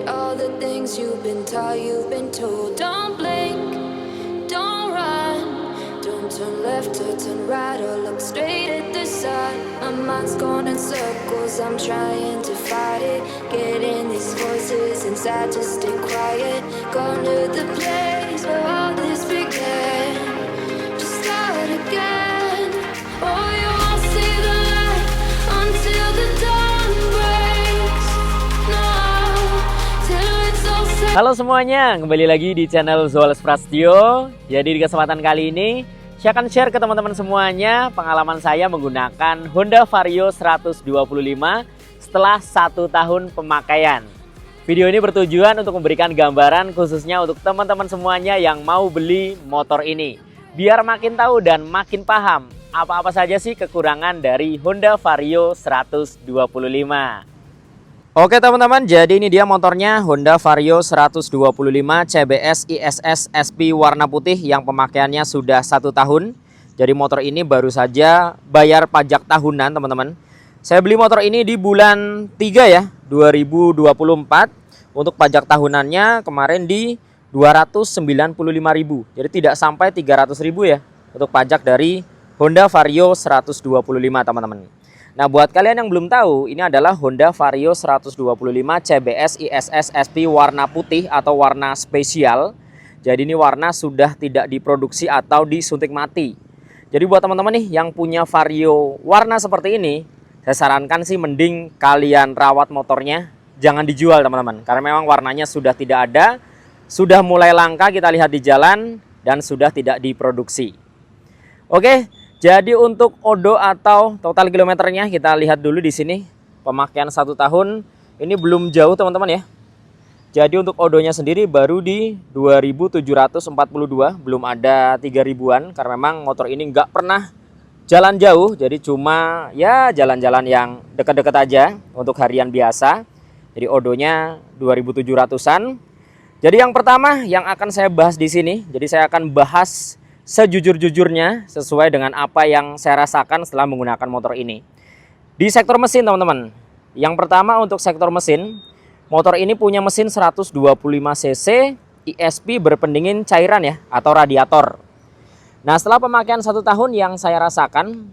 all the things you've been taught, you've been told. Don't blink, don't run, don't turn left or turn right or look straight at the sun. My mind's going in circles, I'm trying to fight it. Getting these voices inside to stay quiet. Gone to the place where all this began. Just start again. Oh, you won't see the light until the dawn breaks. No, till it's all said. Halo semuanya, kembali lagi di channel Zoales Prasetyo. Jadi di kesempatan kali ini saya akan share ke teman-teman semuanya pengalaman saya menggunakan Honda Vario 125 setelah 1 tahun pemakaian. Video ini bertujuan untuk memberikan gambaran khususnya untuk teman-teman semuanya yang mau beli motor ini, biar makin tahu dan makin paham apa-apa saja sih kekurangan dari Honda Vario 125. Oke teman-teman, jadi ini dia motornya Honda Vario 125 CBS ISS SP warna putih yang pemakaiannya sudah 1 tahun. Jadi motor ini baru saja bayar pajak tahunan teman-teman. Saya beli motor ini di bulan 3 ya, 2024. Untuk pajak tahunannya kemarin di 295.000. Jadi tidak sampai 300.000 ya untuk pajak dari Honda Vario 125 teman-teman. Nah, buat kalian yang belum tahu, ini adalah Honda Vario 125 CBS ISS SP warna putih atau warna spesial. Jadi ini warna sudah tidak diproduksi atau disuntik mati. Jadi buat teman-teman nih yang punya Vario warna seperti ini, saya sarankan sih mending kalian rawat motornya, jangan dijual teman-teman. Karena memang warnanya sudah tidak ada, sudah mulai langka kita lihat di jalan, dan sudah tidak diproduksi. Oke. Jadi untuk odo atau total kilometernya kita lihat dulu di sini. Pemakaian 1 tahun ini belum jauh teman-teman ya. Jadi untuk odonya sendiri baru di 2.742, belum ada 3.000-an karena memang motor ini nggak pernah jalan jauh. Jadi cuma ya jalan-jalan yang dekat-dekat aja untuk harian biasa. Jadi odonya 2.700-an. Jadi yang pertama yang akan saya bahas di sini, jadi saya akan bahas sejujur-jujurnya sesuai dengan apa yang saya rasakan setelah menggunakan motor ini. Di sektor mesin teman-teman, yang pertama untuk sektor mesin, motor ini punya mesin 125 cc ISP berpendingin cairan ya atau radiator. Nah, setelah pemakaian 1 tahun yang saya rasakan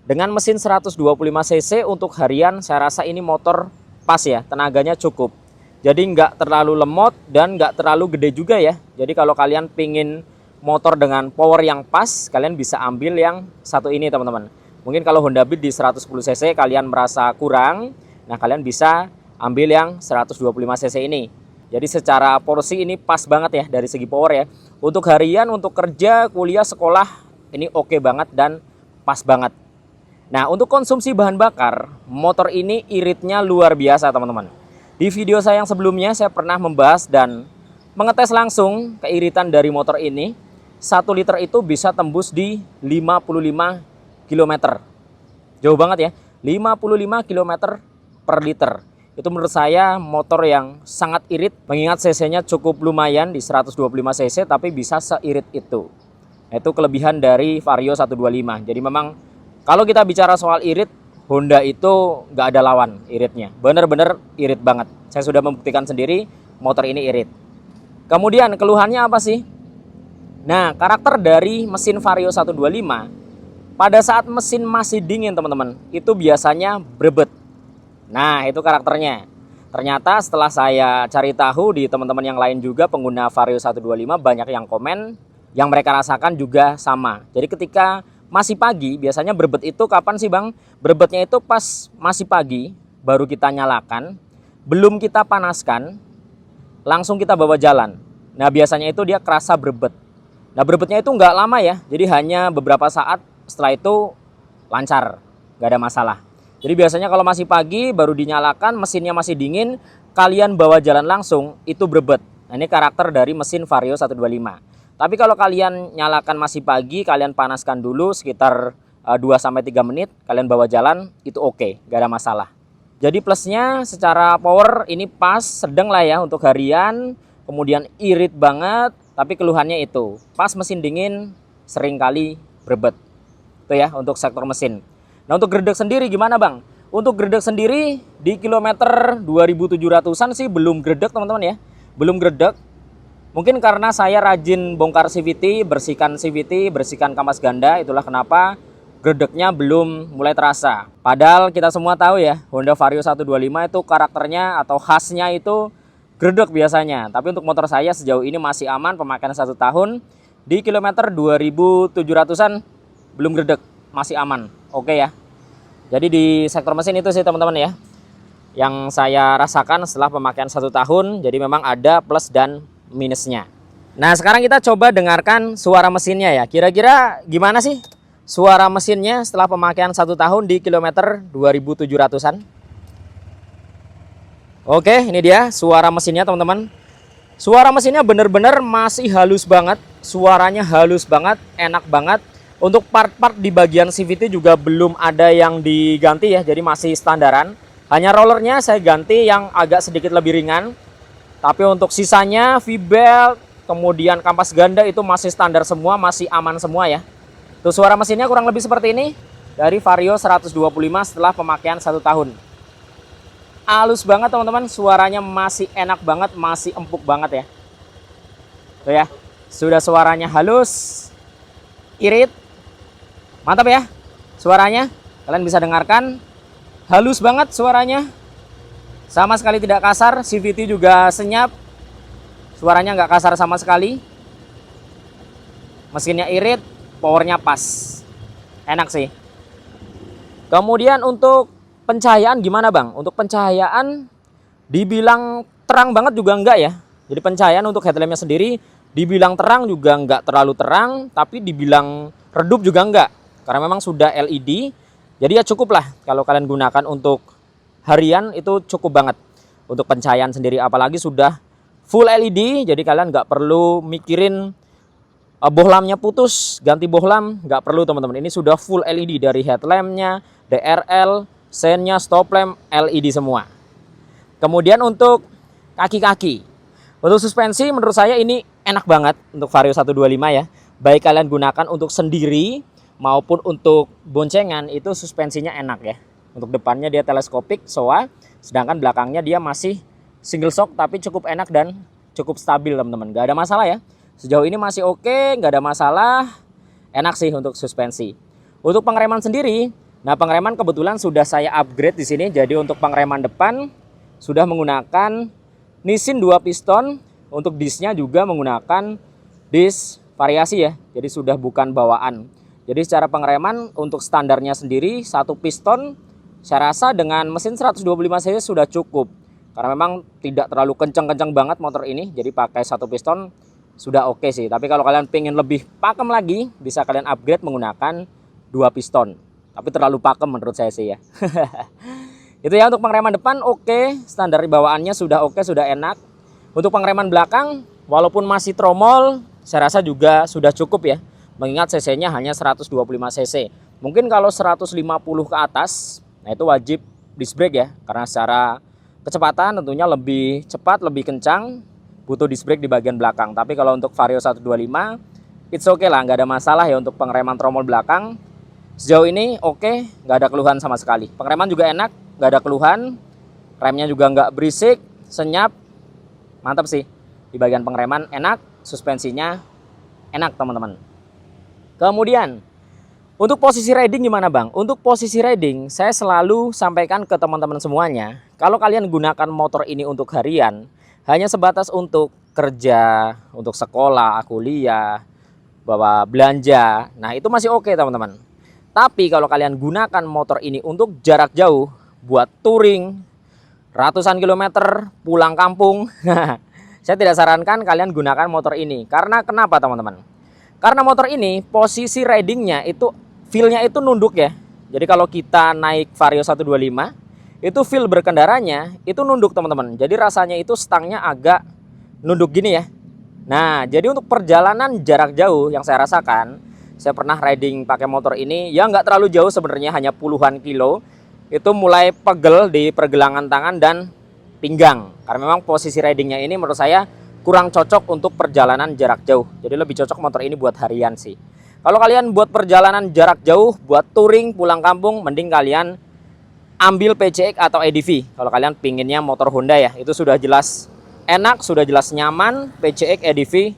dengan mesin 125 cc untuk harian, saya rasa ini motor pas ya, tenaganya cukup. Jadi nggak terlalu lemot dan nggak terlalu gede juga ya. Jadi kalau kalian pingin motor dengan power yang pas, kalian bisa ambil yang satu ini teman-teman. Mungkin kalau Honda Beat di 110 cc kalian merasa kurang, nah kalian bisa ambil yang 125 cc ini. Jadi secara porsi ini pas banget ya dari segi power ya. Untuk harian, untuk kerja, kuliah, sekolah ini oke banget dan pas banget. Nah, untuk konsumsi bahan bakar, motor ini iritnya luar biasa teman-teman. Di video saya yang sebelumnya saya pernah membahas dan mengetes langsung keiritan dari motor ini. 1 liter itu bisa tembus di 55 km. Jauh banget ya, 55 km per liter. Itu menurut saya motor yang sangat irit, mengingat cc-nya cukup lumayan di 125 cc tapi bisa seirit itu. Itu kelebihan dari Vario 125. Jadi memang kalau kita bicara soal irit, Honda itu nggak ada lawan iritnya. Bener-bener irit banget. Saya sudah membuktikan sendiri motor ini irit. Kemudian keluhannya apa sih? Nah, karakter dari mesin Vario 125 pada saat mesin masih dingin teman-teman, itu biasanya berebet. Nah, itu karakternya. Ternyata setelah saya cari tahu di teman-teman yang lain juga pengguna Vario 125, banyak yang komen yang mereka rasakan juga sama. Jadi ketika masih pagi, biasanya berebet itu kapan sih Bang? Berebetnya itu pas masih pagi, baru kita nyalakan, belum kita panaskan, langsung kita bawa jalan. Nah, biasanya itu dia kerasa berebet. Nah, berebetnya itu nggak lama ya, jadi hanya beberapa saat, setelah itu lancar, nggak ada masalah. Jadi biasanya kalau masih pagi, baru dinyalakan, mesinnya masih dingin, kalian bawa jalan langsung, itu berebet. Nah, ini karakter dari mesin Vario 125. Tapi kalau kalian nyalakan masih pagi, kalian panaskan dulu sekitar 2-3 menit, kalian bawa jalan, itu oke, nggak ada masalah. Jadi plusnya secara power ini pas, sedang lah ya untuk harian, kemudian irit banget. Tapi keluhannya itu, pas mesin dingin seringkali berebet. Itu ya untuk sektor mesin. Nah, untuk gredek sendiri gimana Bang? Untuk gredek sendiri di kilometer 2700-an sih belum gredek teman-teman ya. Belum gredek. Mungkin karena saya rajin bongkar CVT, bersihkan kampas ganda, itulah kenapa gredeknya belum mulai terasa. Padahal kita semua tahu ya, Honda Vario 125 itu karakternya atau khasnya itu gredek biasanya. Tapi untuk motor saya sejauh ini masih aman, pemakaian 1 tahun. Di kilometer 2700-an belum gredek, masih aman. Oke ya. Jadi di sektor mesin itu sih teman-teman ya, yang saya rasakan setelah pemakaian 1 tahun. Jadi memang ada plus dan minusnya. Nah sekarang kita coba dengarkan suara mesinnya ya. Kira-kira gimana sih suara mesinnya setelah pemakaian 1 tahun di kilometer 2700-an? Oke, ini dia suara mesinnya teman-teman. Suara mesinnya bener-bener masih halus banget. Suaranya halus banget, enak banget. Untuk part-part di bagian CVT juga belum ada yang diganti ya. Jadi masih standaran. Hanya rollernya saya ganti yang agak sedikit lebih ringan. Tapi untuk sisanya V-belt, kemudian kampas ganda itu masih standar semua, masih aman semua ya. Tuh suara mesinnya kurang lebih seperti ini dari Vario 125 setelah pemakaian 1 tahun. Halus banget teman-teman, suaranya masih enak banget, masih empuk banget ya. Tuh ya, sudah suaranya halus, irit, mantap ya suaranya. Kalian bisa dengarkan, halus banget suaranya, sama sekali tidak kasar. CVT juga senyap, suaranya nggak kasar sama sekali. Mesinnya irit, powernya pas, enak sih. Kemudian untuk pencahayaan gimana bang? Untuk pencahayaan dibilang terang banget juga enggak ya. Jadi pencahayaan untuk headlampnya sendiri dibilang terang juga enggak terlalu terang, tapi dibilang redup juga enggak. Karena memang sudah LED. Jadi ya cukup lah kalau kalian gunakan untuk harian itu cukup banget. Untuk pencahayaan sendiri apalagi sudah full LED. Jadi kalian nggak perlu mikirin bohlamnya putus, ganti bohlam, nggak perlu teman-teman. Ini sudah full LED dari headlampnya, DRL, sennya, stop lamp, LED semua. Kemudian untuk kaki-kaki, untuk suspensi menurut saya ini enak banget untuk Vario 125 ya. Baik kalian gunakan untuk sendiri maupun untuk boncengan itu suspensinya enak ya. Untuk depannya dia teleskopik SOA, sedangkan belakangnya dia masih single shock tapi cukup enak dan cukup stabil teman-teman. Gak ada masalah ya. Sejauh ini masih oke, gak ada masalah. Enak sih untuk suspensi. Untuk pengereman sendiri, nah pengereman kebetulan sudah saya upgrade di sini. Jadi untuk pengereman depan sudah menggunakan Nissin 2 piston. Untuk disnya juga menggunakan dis variasi ya. Jadi sudah bukan bawaan. Jadi secara pengereman untuk standarnya sendiri 1 piston saya rasa dengan mesin 125 cc sudah cukup. Karena memang tidak terlalu kencang-kencang banget motor ini. Jadi pakai 1 piston sudah oke sih. Tapi kalau kalian pengen lebih pakem lagi, bisa kalian upgrade menggunakan 2 piston. Tapi terlalu pakem menurut saya sih ya. Itu ya untuk pengereman depan oke, standar bawaannya sudah oke, sudah enak. Untuk pengereman belakang walaupun masih tromol, saya rasa juga sudah cukup ya. Mengingat cc-nya hanya 125 cc. Mungkin kalau 150 ke atas, nah itu wajib disc brake ya. Karena secara kecepatan tentunya lebih cepat, lebih kencang, butuh disc brake di bagian belakang. Tapi kalau untuk Vario 125, it's okay lah, nggak ada masalah ya untuk pengereman tromol belakang. Sejauh ini oke, nggak ada keluhan sama sekali. Pengereman juga enak, nggak ada keluhan. Remnya juga nggak berisik, senyap, mantap sih. Di bagian pengereman enak, suspensinya enak teman-teman. Kemudian untuk posisi riding gimana bang? Untuk posisi riding saya selalu sampaikan ke teman-teman semuanya. Kalau kalian gunakan motor ini untuk harian, hanya sebatas untuk kerja, untuk sekolah, kuliah, bawa belanja. Nah itu masih oke teman-teman. Tapi kalau kalian gunakan motor ini untuk jarak jauh, buat touring, ratusan kilometer, pulang kampung, saya tidak sarankan kalian gunakan motor ini. Karena kenapa teman-teman? Karena motor ini posisi ridingnya itu, feel-nya itu nunduk ya. Jadi kalau kita naik Vario 125, itu feel berkendaranya itu nunduk teman-teman. Jadi rasanya itu stangnya agak nunduk gini ya. Nah jadi untuk perjalanan jarak jauh yang saya rasakan, saya pernah riding pakai motor ini, ya nggak terlalu jauh sebenarnya, hanya puluhan kilo. Itu mulai pegel di pergelangan tangan dan pinggang. Karena memang posisi ridingnya ini menurut saya kurang cocok untuk perjalanan jarak jauh. Jadi lebih cocok motor ini buat harian sih. Kalau kalian buat perjalanan jarak jauh, buat touring, pulang kampung, mending kalian ambil PCX atau EDV. Kalau kalian pinginnya motor Honda ya, itu sudah jelas enak, sudah jelas nyaman. PCX, EDV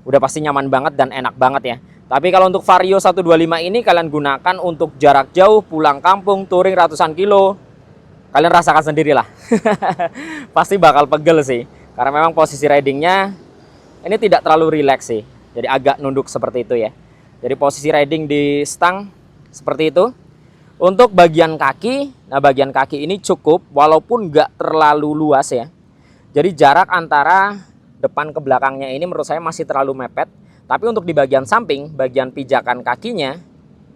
udah pasti nyaman banget dan enak banget ya. Tapi kalau untuk Vario 125 ini kalian gunakan untuk jarak jauh, pulang kampung, touring ratusan kilo, kalian rasakan sendirilah. Pasti bakal pegel sih, karena memang posisi ridingnya ini tidak terlalu rileks sih, jadi agak nunduk seperti itu ya. Jadi posisi riding di stang seperti itu. Untuk bagian kaki, nah bagian kaki ini cukup walaupun nggak terlalu luas ya. Jadi jarak antara depan ke belakangnya ini menurut saya masih terlalu mepet. Tapi untuk di bagian samping, bagian pijakan kakinya,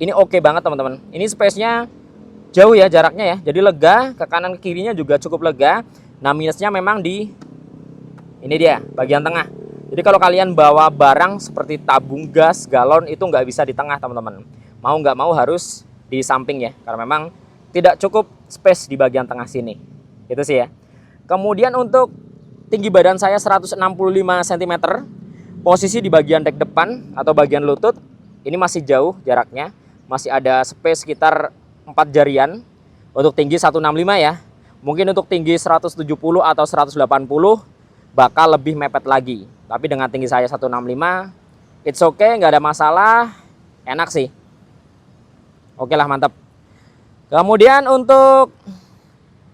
ini oke banget teman-teman. Ini space-nya jauh ya jaraknya ya. Jadi lega, ke kanan ke kirinya juga cukup lega. Nah minusnya memang di ini dia, bagian tengah. Jadi kalau kalian bawa barang seperti tabung gas, galon itu nggak bisa di tengah teman-teman. Mau nggak mau harus di samping ya. Karena memang tidak cukup space di bagian tengah sini. Itu sih ya. Kemudian untuk tinggi badan saya 165 cm. Posisi di bagian dek depan atau bagian lutut ini masih jauh jaraknya. Masih ada space sekitar 4 jarian. Untuk tinggi 165 ya. Mungkin untuk tinggi 170 atau 180 bakal lebih mepet lagi. Tapi dengan tinggi saya 165, it's okay, nggak ada masalah. Enak sih. Oke lah, mantap. Kemudian untuk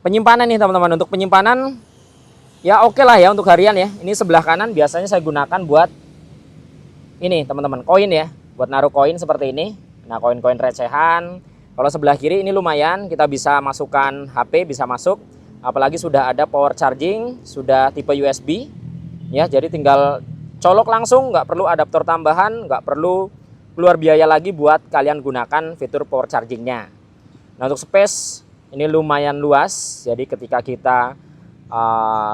penyimpanan nih teman-teman. Untuk penyimpanan ya oke lah ya untuk harian ya. Ini sebelah kanan biasanya saya gunakan buat ini teman-teman, koin ya. Buat naruh koin seperti ini. Nah koin-koin recehan. Kalau sebelah kiri ini lumayan, kita bisa masukkan HP, bisa masuk. Apalagi sudah ada power charging, sudah tipe USB. Ya jadi tinggal colok langsung, nggak perlu adaptor tambahan, nggak perlu keluar biaya lagi buat kalian gunakan fitur power chargingnya. Nah untuk space ini lumayan luas. Jadi ketika kita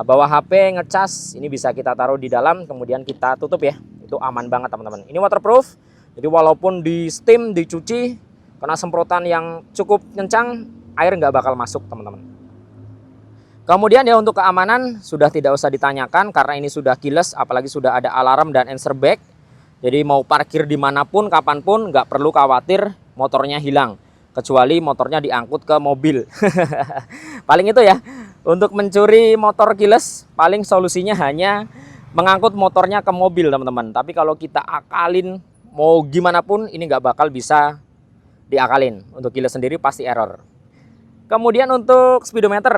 bawa HP ngecas, ini bisa kita taruh di dalam, kemudian kita tutup ya. Itu aman banget teman-teman. Ini waterproof, jadi walaupun di steam, dicuci, kena semprotan yang cukup kencang, air nggak bakal masuk teman-teman. Kemudian ya untuk keamanan sudah tidak usah ditanyakan karena ini sudah keyless, apalagi sudah ada alarm dan answer back. Jadi mau parkir dimanapun, kapanpun nggak perlu khawatir motornya hilang. Kecuali motornya diangkut ke mobil. Paling itu ya. Untuk mencuri motor keyless, paling solusinya hanya mengangkut motornya ke mobil teman-teman. Tapi kalau kita akalin mau gimana pun ini nggak bakal bisa diakalin. Untuk keyless sendiri pasti error. Kemudian untuk speedometer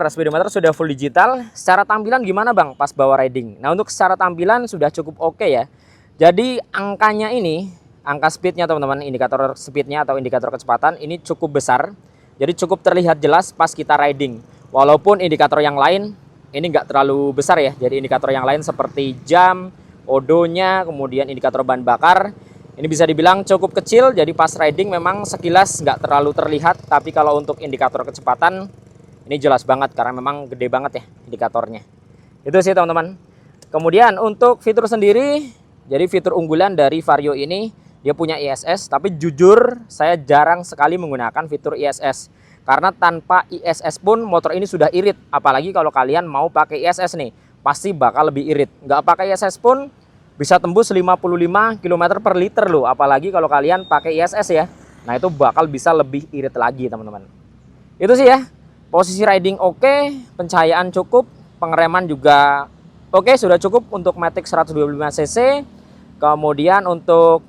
sudah full digital. Secara tampilan gimana bang pas bawa riding? Nah untuk secara tampilan sudah cukup oke ya. Jadi angkanya ini, angka speednya teman-teman, indikator speednya atau indikator kecepatan ini cukup besar. Jadi cukup terlihat jelas pas kita riding. Walaupun indikator yang lain ini nggak terlalu besar ya. Jadi indikator yang lain seperti jam, odonya, kemudian indikator bahan bakar, ini bisa dibilang cukup kecil. Jadi pas riding memang sekilas nggak terlalu terlihat. Tapi kalau untuk indikator kecepatan ini jelas banget karena memang gede banget ya indikatornya. Itu sih teman-teman. Kemudian untuk fitur sendiri, jadi fitur unggulan dari Vario ini dia punya ISS. Tapi jujur saya jarang sekali menggunakan fitur ISS. Karena tanpa ISS pun motor ini sudah irit. Apalagi kalau kalian mau pakai ISS nih, pasti bakal lebih irit. Nggak pakai ISS pun bisa tembus 55 km per liter loh. Apalagi kalau kalian pakai ISS ya. Nah itu bakal bisa lebih irit lagi teman-teman. Itu sih ya. Posisi riding oke, pencahayaan cukup, pengereman juga oke, sudah cukup untuk Matic 125 cc. Kemudian untuk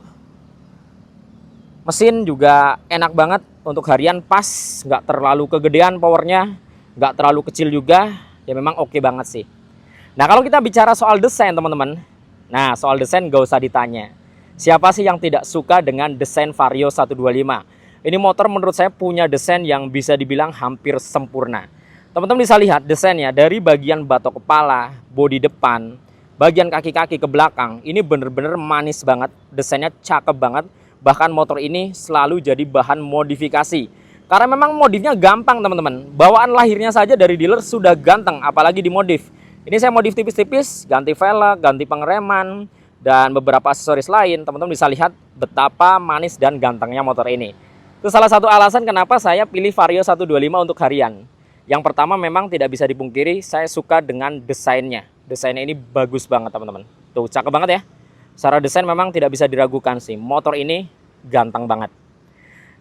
mesin juga enak banget. Untuk harian pas, nggak terlalu kegedean powernya, nggak terlalu kecil juga, ya memang oke banget sih. Nah kalau kita bicara soal desain teman-teman, nah soal desain nggak usah ditanya. Siapa sih yang tidak suka dengan desain Vario 125? Ini motor menurut saya punya desain yang bisa dibilang hampir sempurna. Teman-teman bisa lihat desainnya dari bagian batok kepala, bodi depan, bagian kaki-kaki ke belakang, ini bener-bener manis banget, desainnya cakep banget. Bahkan motor ini selalu jadi bahan modifikasi. Karena memang modifnya gampang teman-teman. Bawaan lahirnya saja dari dealer sudah ganteng, apalagi dimodif. Ini saya modif tipis-tipis, ganti velg, ganti pengereman, dan beberapa aksesoris lain. Teman-teman bisa lihat betapa manis dan gantengnya motor ini. Itu salah satu alasan kenapa saya pilih Vario 125 untuk harian. Yang pertama memang tidak bisa dipungkiri, saya suka dengan desainnya. Desainnya ini bagus banget teman-teman. Tuh cakep banget ya. Secara desain memang tidak bisa diragukan sih. Motor ini ganteng banget.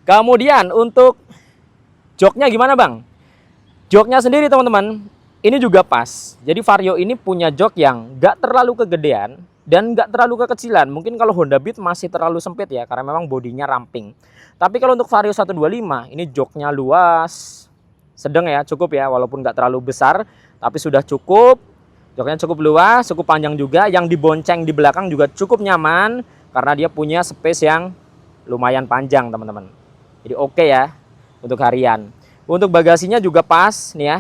Kemudian untuk Joknya gimana bang? Joknya sendiri teman-teman, ini juga pas. Jadi Vario ini punya jok yang nggak terlalu kegedean dan nggak terlalu kekecilan. Mungkin kalau Honda Beat masih terlalu sempit ya, karena memang bodinya ramping. Tapi kalau untuk Vario 125, ini joknya luas, sedang ya, cukup ya, walaupun nggak terlalu besar, tapi sudah cukup. Joknya cukup luas, cukup panjang juga. Yang dibonceng di belakang juga cukup nyaman, karena dia punya space yang lumayan panjang teman-teman. Jadi oke ya untuk harian. Untuk bagasinya juga pas nih ya.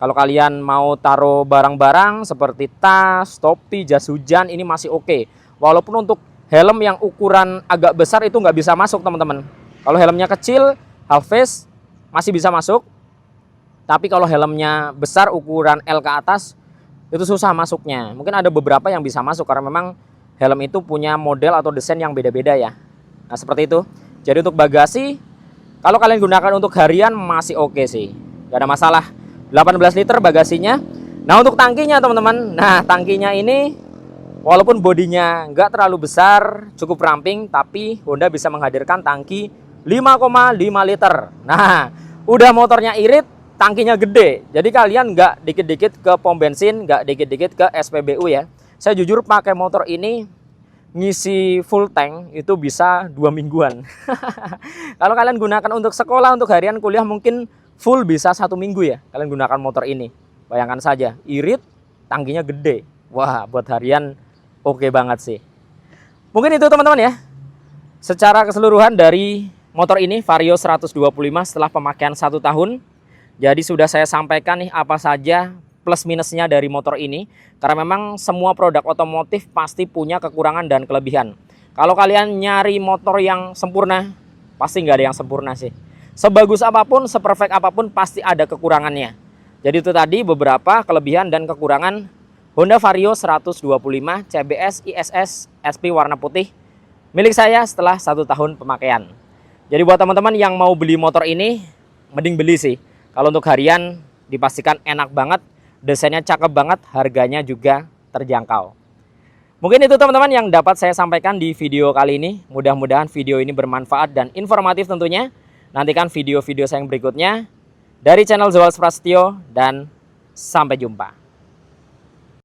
Kalau kalian mau taruh barang-barang seperti tas, topi, jas hujan, ini masih oke. Walaupun untuk helm yang ukuran agak besar itu nggak bisa masuk teman-teman. Kalau helmnya kecil, half face masih bisa masuk. Tapi kalau helmnya besar ukuran L ke atas itu susah masuknya. Mungkin ada beberapa yang bisa masuk karena memang helm itu punya model atau desain yang beda-beda ya. Nah seperti itu. Jadi untuk bagasi, kalau kalian gunakan untuk harian masih oke sih. Gak ada masalah. 18 liter bagasinya. Nah untuk tangkinya teman-teman. Nah tangkinya ini walaupun bodinya nggak terlalu besar, cukup ramping, tapi Honda bisa menghadirkan tangki 5,5 liter. Nah udah motornya irit, tangkinya gede. Jadi kalian nggak dikit-dikit ke pom bensin, nggak dikit-dikit ke SPBU ya. Saya jujur pakai motor ini ngisi full tank itu bisa 2 mingguan. Kalau kalian gunakan untuk sekolah, untuk harian, kuliah mungkin full bisa 1 minggu ya. Kalian gunakan motor ini. Bayangkan saja, irit, tangkinya gede. Wah, buat harian oke banget sih. Mungkin itu teman-teman ya. Secara keseluruhan dari motor ini Vario 125 setelah pemakaian 1 tahun. Jadi sudah saya sampaikan nih apa saja plus minusnya dari motor ini. Karena memang semua produk otomotif pasti punya kekurangan dan kelebihan. Kalau kalian nyari motor yang sempurna, pasti nggak ada yang sempurna sih. Sebagus apapun, seperfect apapun pasti ada kekurangannya. Jadi itu tadi beberapa kelebihan dan kekurangan Honda Vario 125 CBS ISS SP warna putih milik saya setelah 1 tahun pemakaian. Jadi buat teman-teman yang mau beli motor ini, mending beli sih. Kalau untuk harian dipastikan enak banget, desainnya cakep banget, harganya juga terjangkau. Mungkin itu teman-teman yang dapat saya sampaikan di video kali ini. Mudah-mudahan video ini bermanfaat dan informatif tentunya. Nantikan video-video saya yang berikutnya dari channel Zawal Prasetyo dan sampai jumpa.